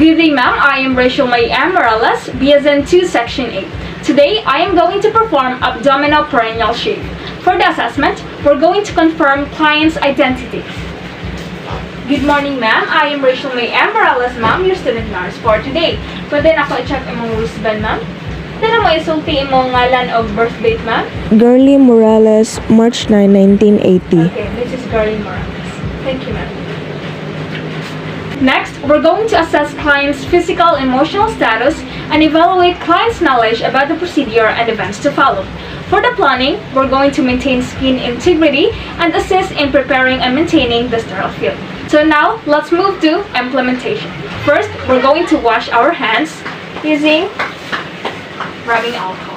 Good day, ma'am. I am Rachel May M. Morales, BSN 2 Section 8. Today, I am going to perform abdomino-perineal shave. For the assessment, we're going to confirm client's identity. Good morning, ma'am. I am Rachel May M. Morales, ma'am, your student nurse for today. Pwede na ako i-check imong wristband, ma'am? Pwede na mo isulti imong ngalan o birth date, ma'am? Girly Morales, March 9, 1980. Okay, this is Girly Morales. Thank you, ma'am. Next, we're going to assess client's physical and emotional status and evaluate client's knowledge about the procedure and events to follow. For the planning, we're going to maintain skin integrity and assist in preparing and maintaining the sterile field. So now, let's move to implementation. First, we're going to wash our hands using rubbing alcohol.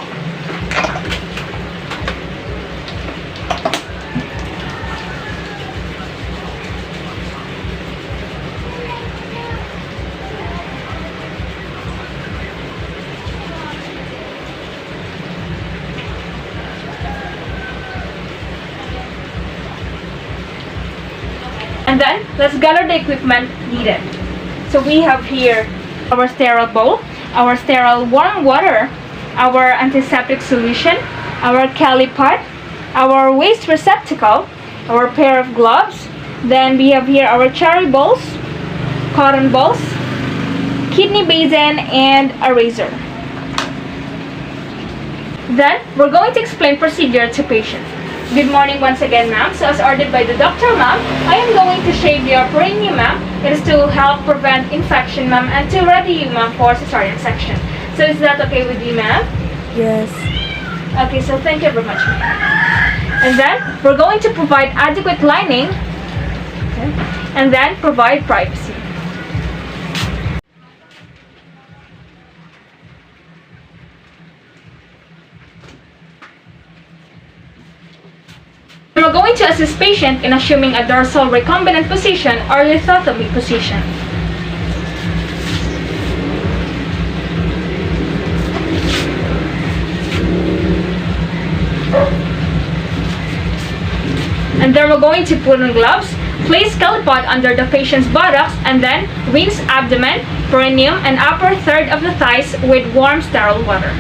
And then, let's gather the equipment needed. So we have here our sterile bowl, our sterile warm water, our antiseptic solution, our cali pot, our waste receptacle, our pair of gloves. Then we have here our cherry balls, cotton balls, kidney basin, and a razor. Then, we're going to explain procedure to patient. Good morning once again, ma'am. So as ordered by the doctor, ma'am, I am going to shave your perineum, ma'am. It is to help prevent infection, ma'am, and to ready you, ma'am, for cesarean section. So is that okay with you, ma'am? Yes. Okay, so thank you very much, ma'am. And then, we're going to provide adequate lining, okay, and then provide privacy. We're going to assist patient in assuming a dorsal recombinant position or lithotomy position. And then we're going to put on gloves, place calipod under the patient's buttocks, and then rinse abdomen, perineum, and upper third of the thighs with warm sterile water.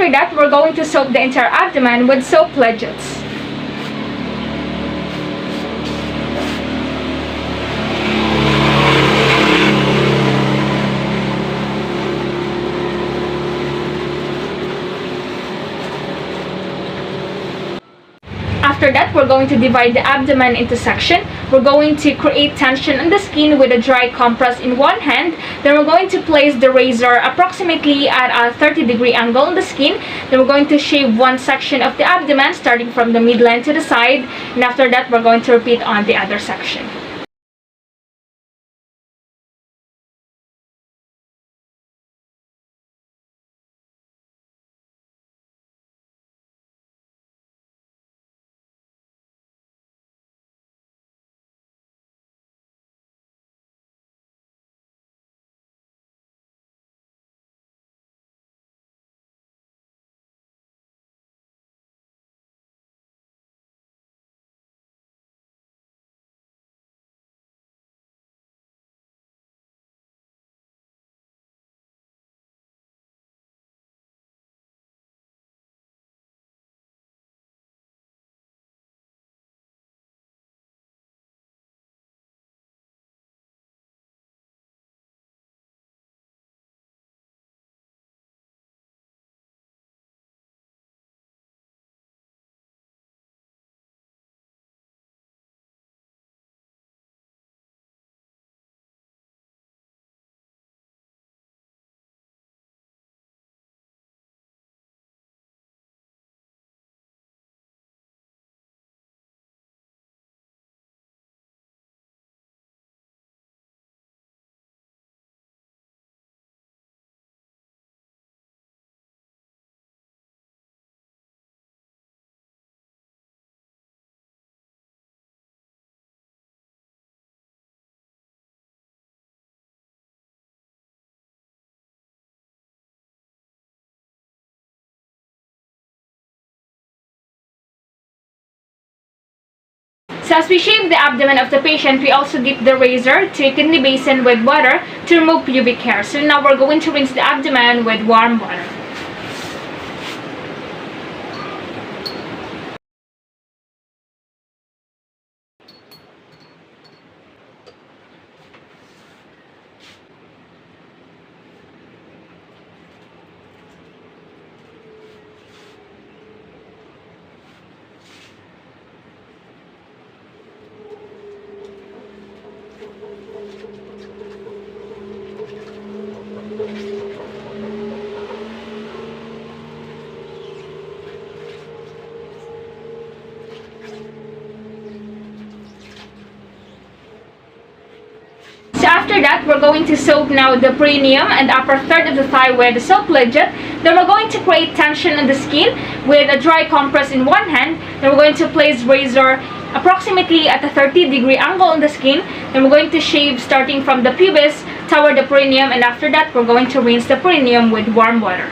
after that, we're going to soak the entire abdomen with soap ledgets. After that, we're going to divide the abdomen into sections. We're going to create tension on the skin with a dry compress in one hand. Then we're going to place the razor approximately at a 30-degree angle on the skin. Then we're going to shave one section of the abdomen starting from the midline to the side. And after that, we're going to repeat on the other section. So as we shave the abdomen of the patient, we also dip the razor to a kidney basin with water to remove pubic hair. So now we're going to rinse the abdomen with warm water. So after that, we're going to soak now the perineum and upper third of the thigh with the soap ledget. Then we're going to create tension on the skin with a dry compress in one hand. Then we're going to place razor approximately at a 30-degree angle on the skin. Then we're going to shave starting from the pubis toward the perineum, and after that, we're going to rinse the perineum with warm water.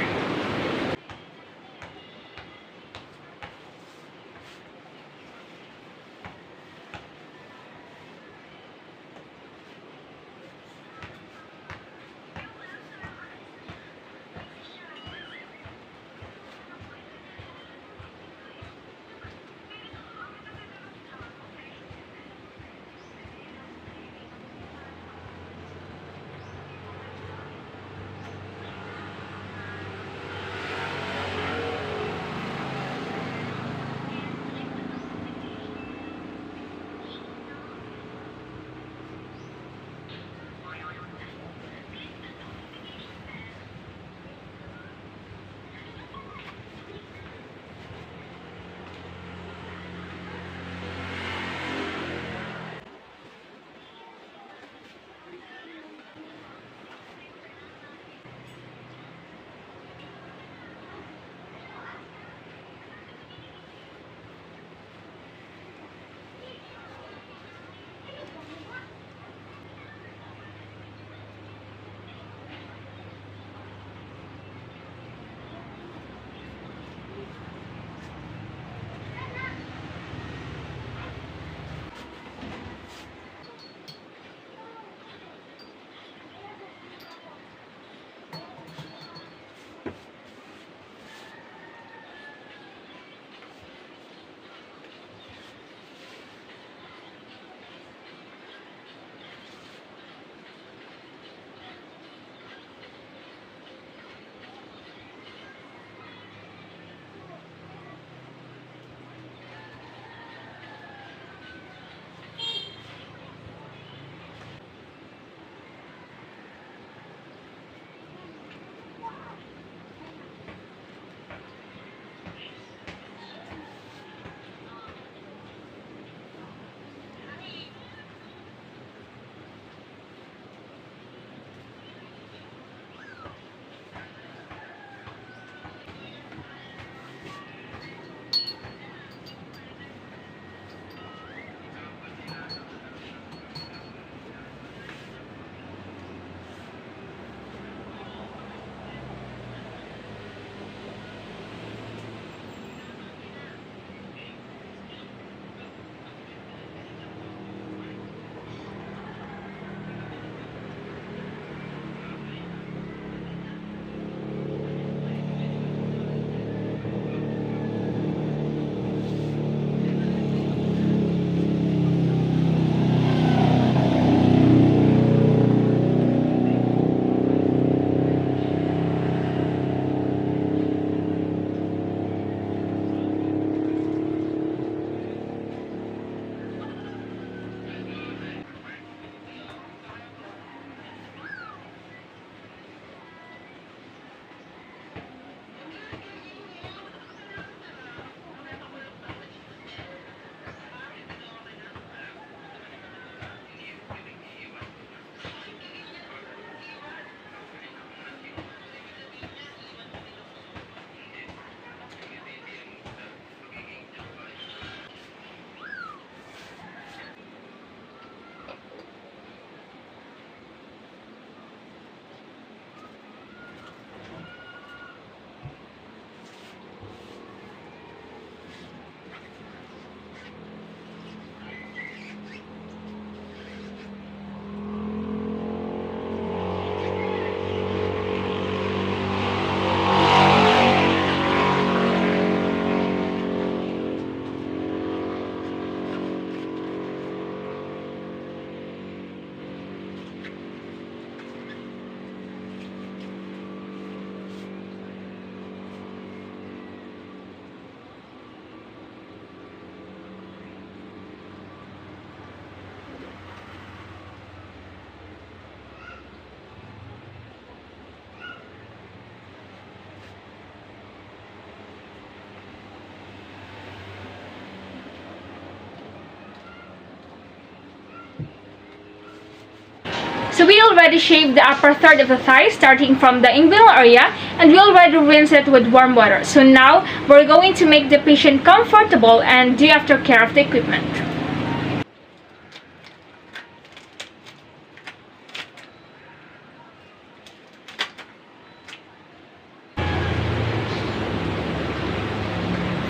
So we already shaved the upper third of the thigh starting from the inguinal area, and we already rinsed it with warm water. So now we're going to make the patient comfortable and do aftercare of the equipment.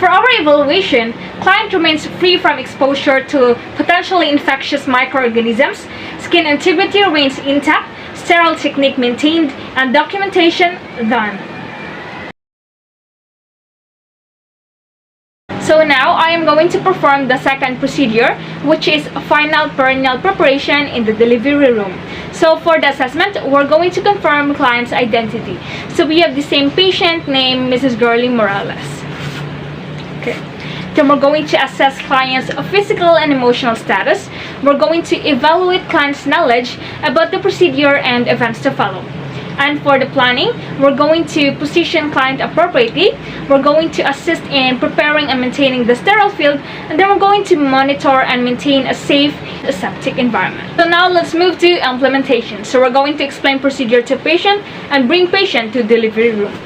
For our evaluation, client remains free from exposure to potentially infectious microorganisms, skin integrity remains intact, sterile technique maintained, and documentation done. So now I am going to perform the second procedure, which is final perineal preparation in the delivery room. So for the assessment, we're going to confirm client's identity. So we have the same patient named Mrs. Girly Morales. Okay. Then we're going to assess client's physical and emotional status. We're going to evaluate client's knowledge about the procedure and events to follow. And for the planning, we're going to position client appropriately. We're going to assist in preparing and maintaining the sterile field, and then we're going to monitor and maintain a safe aseptic environment. So now let's move to implementation. So we're going to explain procedure to patient and bring patient to delivery room.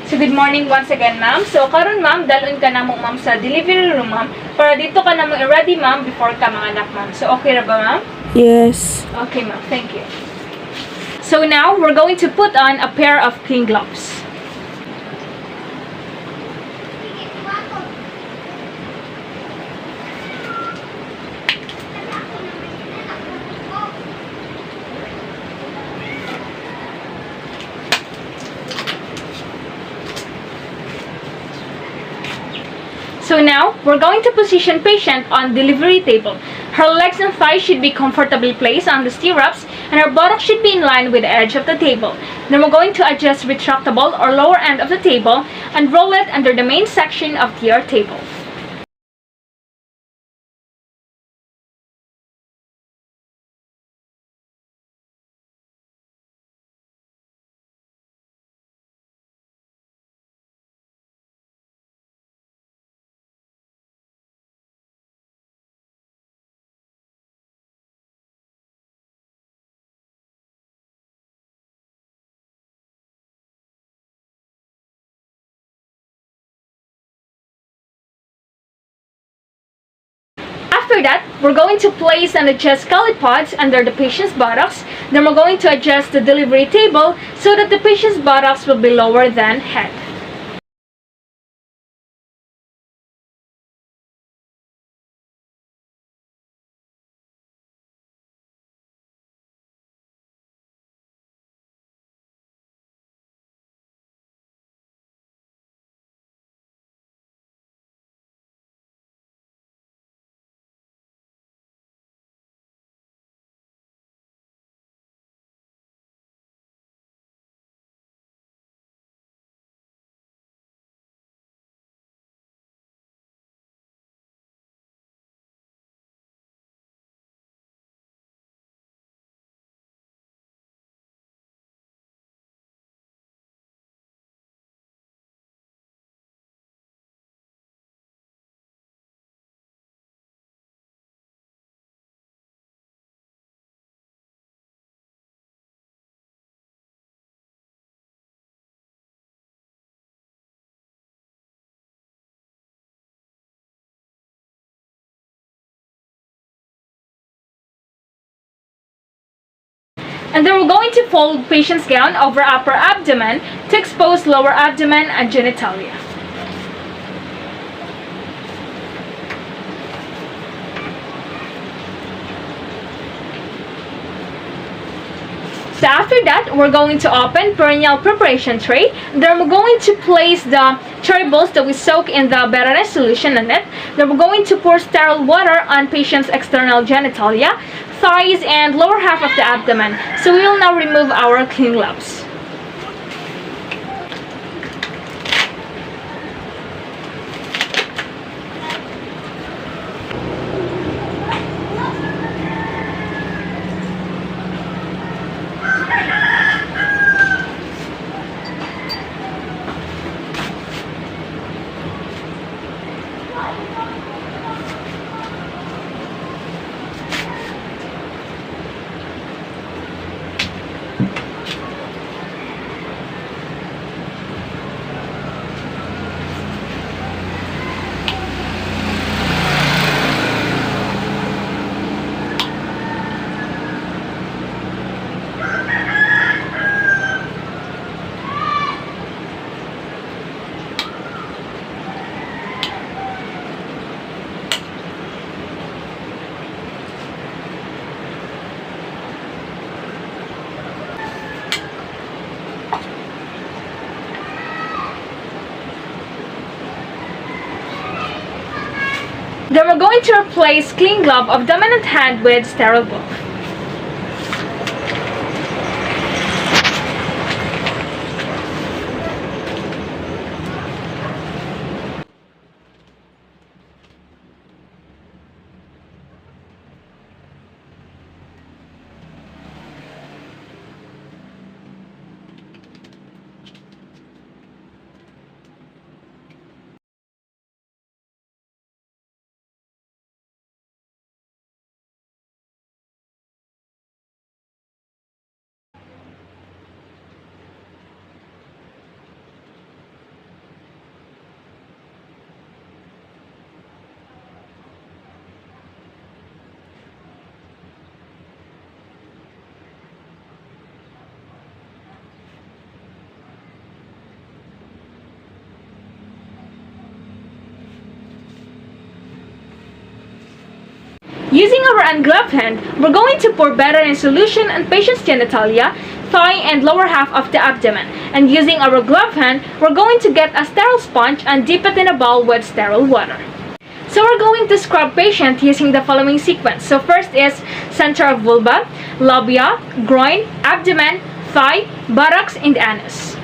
So good morning once again, ma'am. So karon ma'am, dalon ka na mo ma'am sa delivery room ma'am para dito ka na mo i-ready ma'am before ka manganak ma'am. So okay ra ba ma'am? Yes. Okay ma'am, thank you. So now we're going to put on a pair of clean gloves. So now, we're going to position patient on delivery table. Her legs and thighs should be comfortably placed on the stirrups, and her buttocks should be in line with the edge of the table. Then we're going to adjust retractable or lower end of the table and roll it under the main section of your table. After that, we're going to place and adjust pods under the patient's buttocks. Then we're going to adjust the delivery table so that the patient's buttocks will be lower than head. And then we're going to fold patient's gown over upper abdomen to expose lower abdomen and genitalia. So after that, we're going to open perineal preparation tray. Then we're going to place the cherry balls that we soak in the betadine solution in it. Then we're going to pour sterile water on patient's external genitalia, thighs, and lower half of the abdomen. So we will now remove our clean gloves. Then we're going to replace clean glove of dominant hand with sterile glove. Using our ungloved hand, we're going to pour betadine solution on patient's genitalia, thigh, and lower half of the abdomen. And using our gloved hand, we're going to get a sterile sponge and dip it in a bowl with sterile water. So we're going to scrub patient using the following sequence. So first is center of vulva, labia, groin, abdomen, thigh, buttocks, and anus.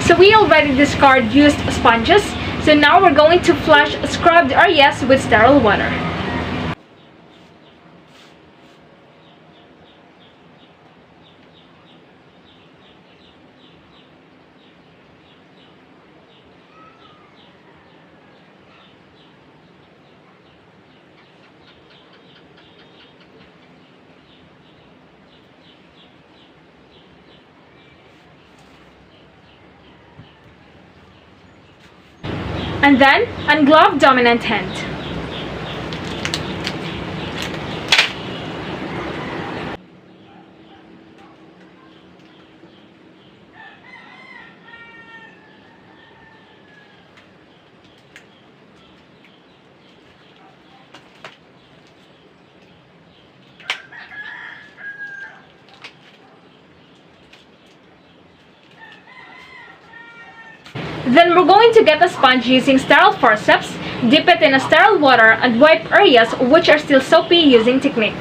So we already discarded used sponges. So now we're going to flush scrubbed areas with sterile water. And then unglove dominant hand. Then we're going to get a sponge using sterile forceps, dip it in a sterile water, and wipe areas which are still soapy using technique.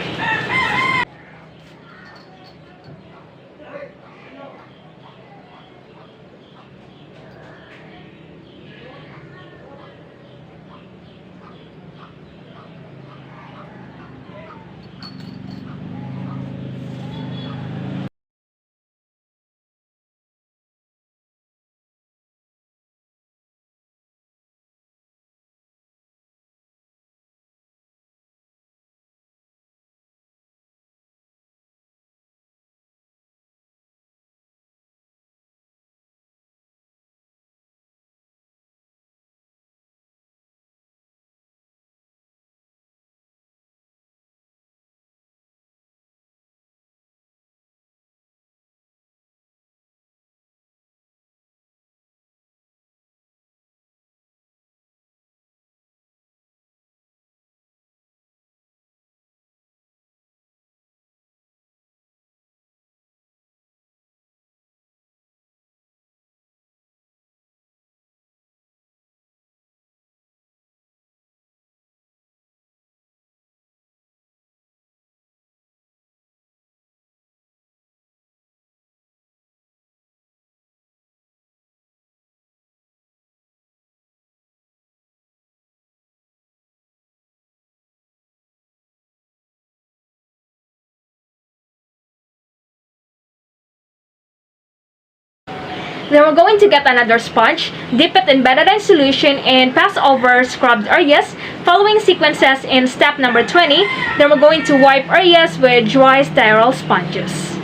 Then we're going to get another sponge, dip it in betadine solution, and pass over scrubbed areas, following sequences in step number 20. Then we're going to wipe areas with dry sterile sponges.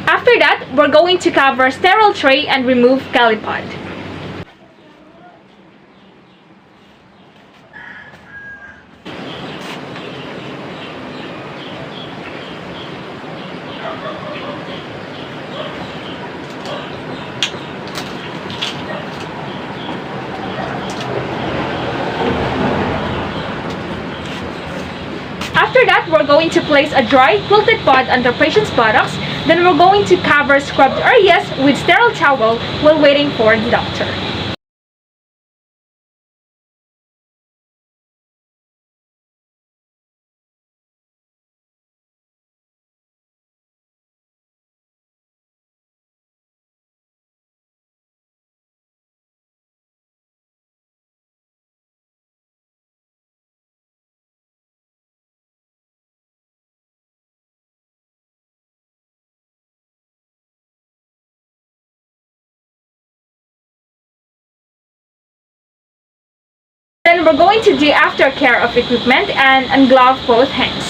After that, we're going to cover sterile tray and remove callipod. After that, we're going to place a dry quilted pad under patient's buttocks. Then we're going to cover scrubbed areas with sterile towel while waiting for the doctor. Then we're going to do aftercare of equipment and unglove both hands.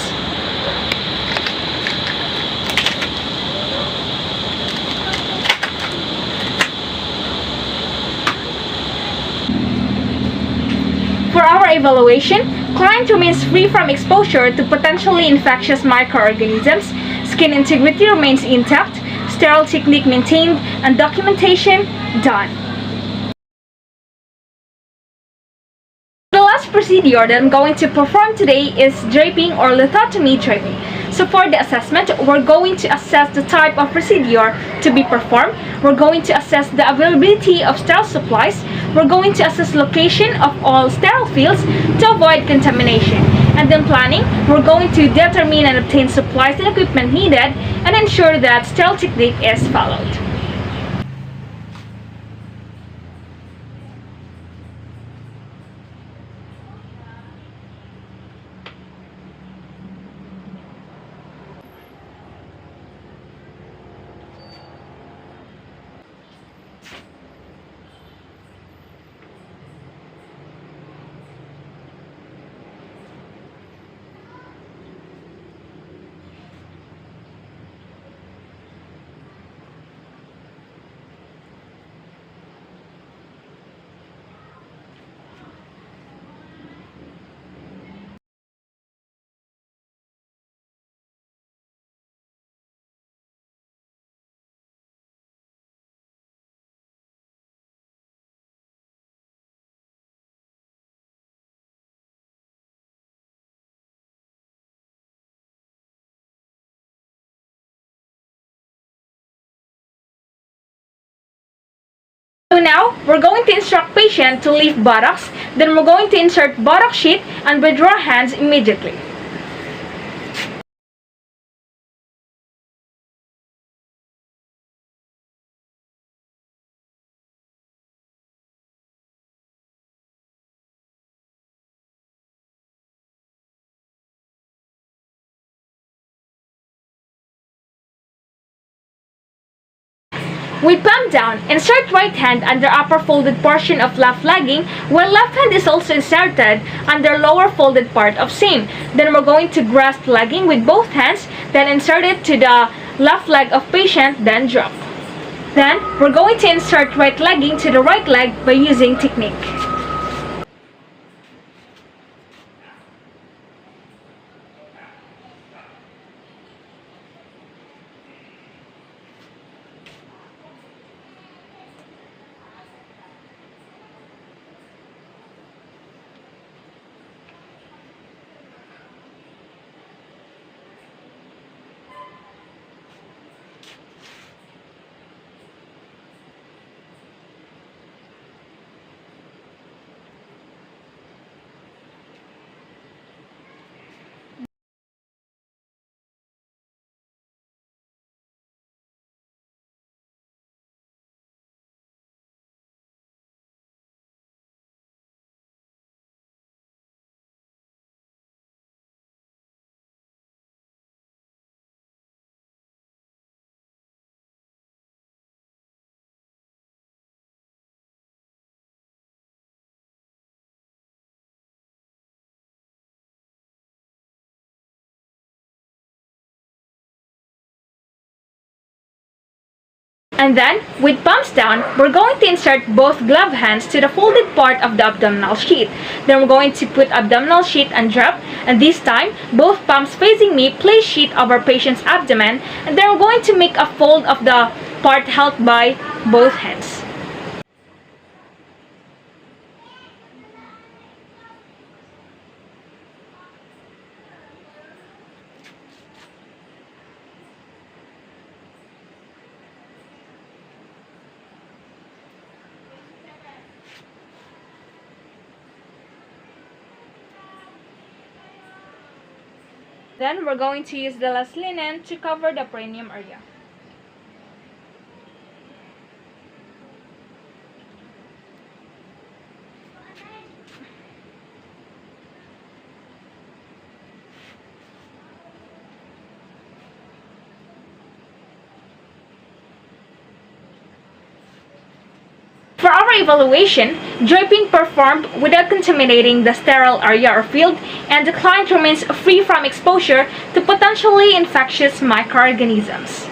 For our evaluation, client remains free from exposure to potentially infectious microorganisms, skin integrity remains intact, sterile technique maintained, and documentation done. The last procedure that I'm going to perform today is draping or lithotomy draping. So for the assessment, we're going to assess the type of procedure to be performed. We're going to assess the availability of sterile supplies. We're going to assess location of all sterile fields to avoid contamination. And then planning, we're going to determine and obtain supplies and equipment needed and ensure that sterile technique is followed. So now, we're going to instruct patient to leave buttocks, then we're going to insert buttock sheath and withdraw hands immediately. With palm down, insert right hand under upper folded portion of left legging, while left hand is also inserted under lower folded part of same. Then we're going to grasp legging with both hands, then insert it to the left leg of patient, then drop. Then, we're going to insert right legging to the right leg by using technique. And then, with palms down, we're going to insert both glove hands to the folded part of the abdominal sheath. Then we're going to put abdominal sheath and drop, and this time, both palms facing me, place sheath over patient's abdomen, and then we're going to make a fold of the part held by both hands. Then we're going to use the less linen to cover the perineum area. For our evaluation, draping performed without contaminating the sterile area or field, and the client remains free from exposure to potentially infectious microorganisms.